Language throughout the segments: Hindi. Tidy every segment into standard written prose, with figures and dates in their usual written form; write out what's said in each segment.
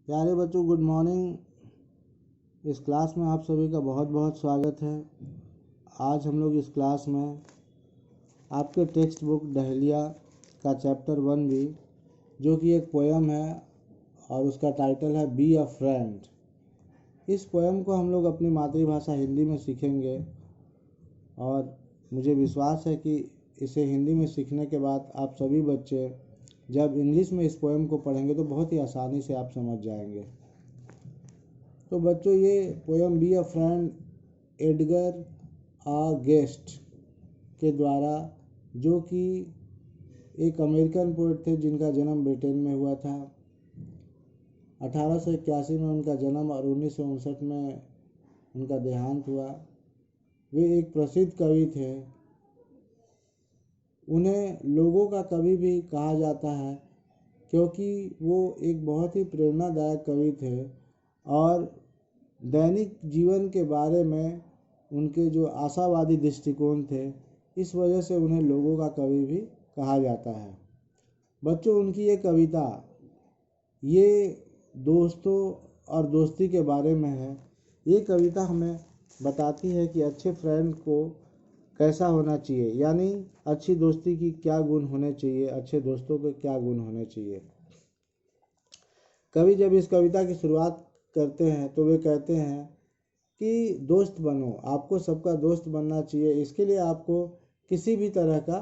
प्यारे बच्चों, गुड मॉर्निंग। इस क्लास में आप सभी का बहुत बहुत स्वागत है। आज हम लोग इस क्लास में आपके टेक्स्ट बुक डहेलिया का चैप्टर 1 भी, जो कि एक पोएम है और उसका टाइटल है बी अ फ्रेंड। इस पोएम को हम लोग अपनी मातृभाषा हिंदी में सीखेंगे और मुझे विश्वास है कि इसे हिंदी में सीखने के बाद आप सभी बच्चे जब इंग्लिश में इस पोएम को पढ़ेंगे तो बहुत ही आसानी से आप समझ जाएंगे। तो बच्चों, ये poem be a friend Edgar A Guest के द्वारा, जो कि एक अमेरिकन पोएट थे जिनका जन्म ब्रिटेन में हुआ था। 1881 में उनका जन्म और 1959 में उनका देहांत हुआ। वे एक प्रसिद्ध कवि थे। उन्हें लोगों का कवि भी कहा जाता है क्योंकि वो एक बहुत ही प्रेरणादायक कवि थे और दैनिक जीवन के बारे में उनके जो आशावादी दृष्टिकोण थे, इस वजह से उन्हें लोगों का कवि भी कहा जाता है। बच्चों, उनकी ये कविता ये दोस्तों और दोस्ती के बारे में है। ये कविता हमें बताती है कि अच्छे फ्रेंड को कैसा होना चाहिए, यानी अच्छी दोस्ती की क्या गुण होने चाहिए, अच्छे दोस्तों के क्या गुण होने चाहिए। कवि जब इस कविता की शुरुआत करते हैं तो वे कहते हैं कि दोस्त बनो, आपको सबका दोस्त बनना चाहिए। इसके लिए आपको किसी भी तरह का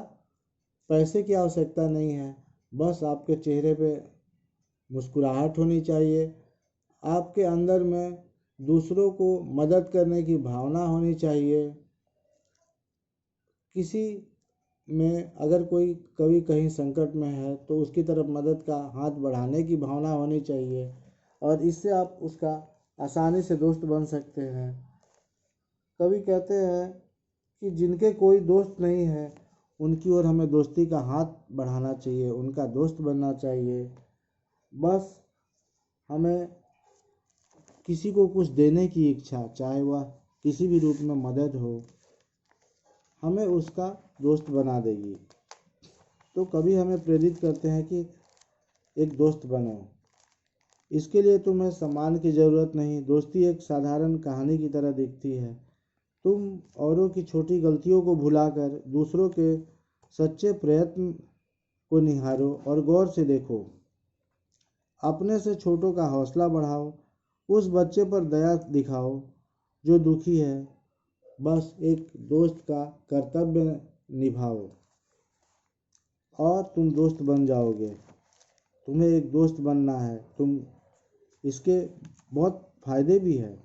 पैसे की आवश्यकता नहीं है, बस आपके चेहरे पे मुस्कुराहट होनी चाहिए, आपके अंदर में दूसरों को मदद करने की भावना होनी चाहिए। किसी में अगर कोई कवि कहीं संकट में है तो उसकी तरफ मदद का हाथ बढ़ाने की भावना होनी चाहिए और इससे आप उसका आसानी से दोस्त बन सकते हैं। कवि कहते हैं कि जिनके कोई दोस्त नहीं है उनकी ओर हमें दोस्ती का हाथ बढ़ाना चाहिए, उनका दोस्त बनना चाहिए। बस हमें किसी को कुछ देने की इच्छा, चाहे वह किसी भी रूप में मदद हो, हमें उसका दोस्त बना देगी। तो कभी हमें प्रेरित करते हैं कि एक दोस्त बनो। इसके लिए तुम्हें सम्मान की ज़रूरत नहीं, दोस्ती एक साधारण कहानी की तरह दिखती है। तुम औरों की छोटी गलतियों को भुलाकर दूसरों के सच्चे प्रयत्न को निहारो और गौर से देखो। अपने से छोटों का हौसला बढ़ाओ, उस बच्चे पर दया दिखाओ जो दुखी है। बस एक दोस्त का कर्तव्य निभाओ और तुम दोस्त बन जाओगे। तुम्हें एक दोस्त बनना है, तुम इसके बहुत फायदे भी हैं।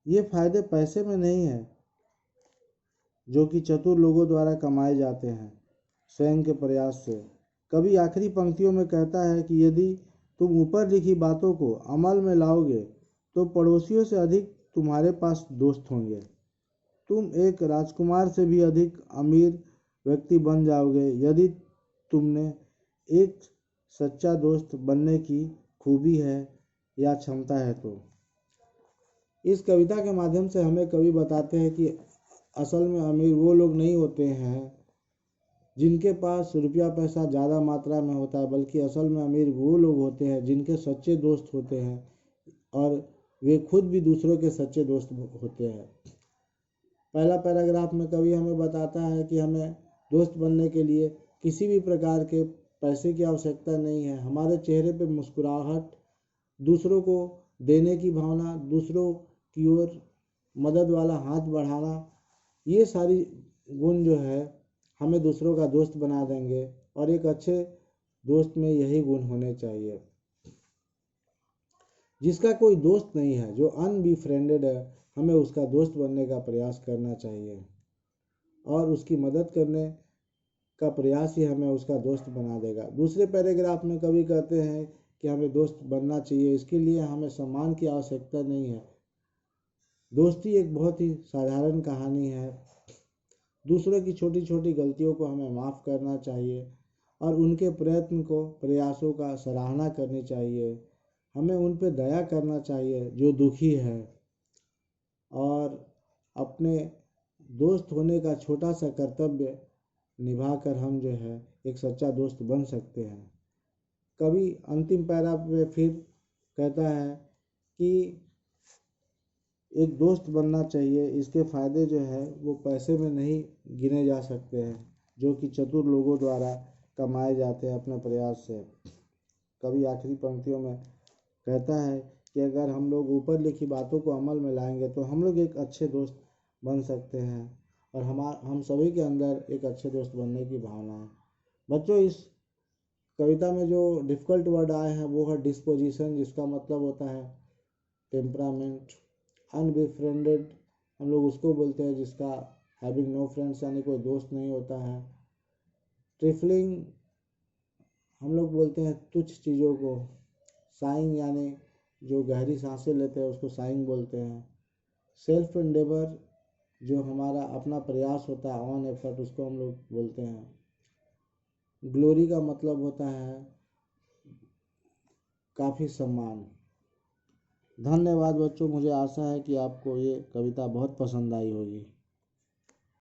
ये फायदे पैसे में नहीं है जो कि चतुर लोगों द्वारा कमाए जाते हैं स्वयं के प्रयास से। कवि आखिरी पंक्तियों में कहता है कि यदि तुम ऊपर लिखी बातों को अमल में लाओगे तो पड़ोसियों से अधिक तुम्हारे पास दोस्त होंगे। तुम एक राजकुमार से भी अधिक अमीर व्यक्ति बन जाओगे यदि तुमने एक सच्चा दोस्त बनने की खूबी है या क्षमता है तो। इस कविता के माध्यम से हमें कवि बताते हैं कि असल में अमीर वो लोग नहीं होते हैं जिनके पास रुपया पैसा ज़्यादा मात्रा में होता है, बल्कि असल में अमीर वो लोग होते हैं जिनके सच्चे दोस्त होते हैं और वे खुद भी दूसरों के सच्चे दोस्त होते हैं। पहला पैराग्राफ में कवि हमें बताता है कि हमें दोस्त बनने के लिए किसी भी प्रकार के पैसे की आवश्यकता नहीं है। हमारे चेहरे पे मुस्कुराहट, दूसरों को देने की भावना, दूसरों की ओर मदद वाला हाथ बढ़ाना, ये सारी गुण जो है हमें दूसरों का दोस्त बना देंगे और एक अच्छे दोस्त में यही गुण होने चाहिए। जिसका कोई दोस्त नहीं है, जो अनबिफ्रेंडेड है, हमें उसका दोस्त बनने का प्रयास करना चाहिए और उसकी मदद करने का प्रयास ही हमें उसका दोस्त बना देगा। दूसरे पैराग्राफ में कवि कहते हैं कि हमें दोस्त बनना चाहिए, इसके लिए हमें सम्मान की आवश्यकता नहीं है। दोस्ती एक बहुत ही साधारण कहानी है। दूसरों की छोटी छोटी गलतियों को हमें माफ़ करना चाहिए और उनके प्रयत्न को, प्रयासों का सराहना करनी चाहिए। हमें उन पर दया करना चाहिए जो दुखी है और अपने दोस्त होने का छोटा सा कर्तव्य निभाकर हम जो है एक सच्चा दोस्त बन सकते हैं। कवि अंतिम पैरा में फिर कहता है कि एक दोस्त बनना चाहिए, इसके फ़ायदे जो है वो पैसे में नहीं गिने जा सकते हैं, जो कि चतुर लोगों द्वारा कमाए जाते हैं अपने प्रयास से। कवि आखिरी पंक्तियों में कहता है कि अगर हम लोग ऊपर लिखी बातों को अमल में लाएंगे तो हम लोग एक अच्छे दोस्त बन सकते हैं, और हम सभी के अंदर एक अच्छे दोस्त बनने की भावना है। बच्चों, इस कविता में जो डिफ़िकल्ट वर्ड आए हैं वो है डिस्पोजिशन, जिसका मतलब होता है टेम्परामेंट। अनबिफ्रेंडेड हम लोग उसको बोलते हैं जिसका हैविंग नो फ्रेंड्स यानी कोई दोस्त नहीं होता है। ट्रिफलिंग हम लोग बोलते हैं तुच्छ चीज़ों को। साइंग यानी जो गहरी सांसें लेते हैं उसको साइंग बोलते हैं। सेल्फ एंडेवर जो हमारा अपना प्रयास होता है, ऑन एफर्ट, उसको हम लोग बोलते हैं। ग्लोरी का मतलब होता है काफ़ी सम्मान। धन्यवाद बच्चों, मुझे आशा है कि आपको ये कविता बहुत पसंद आई होगी।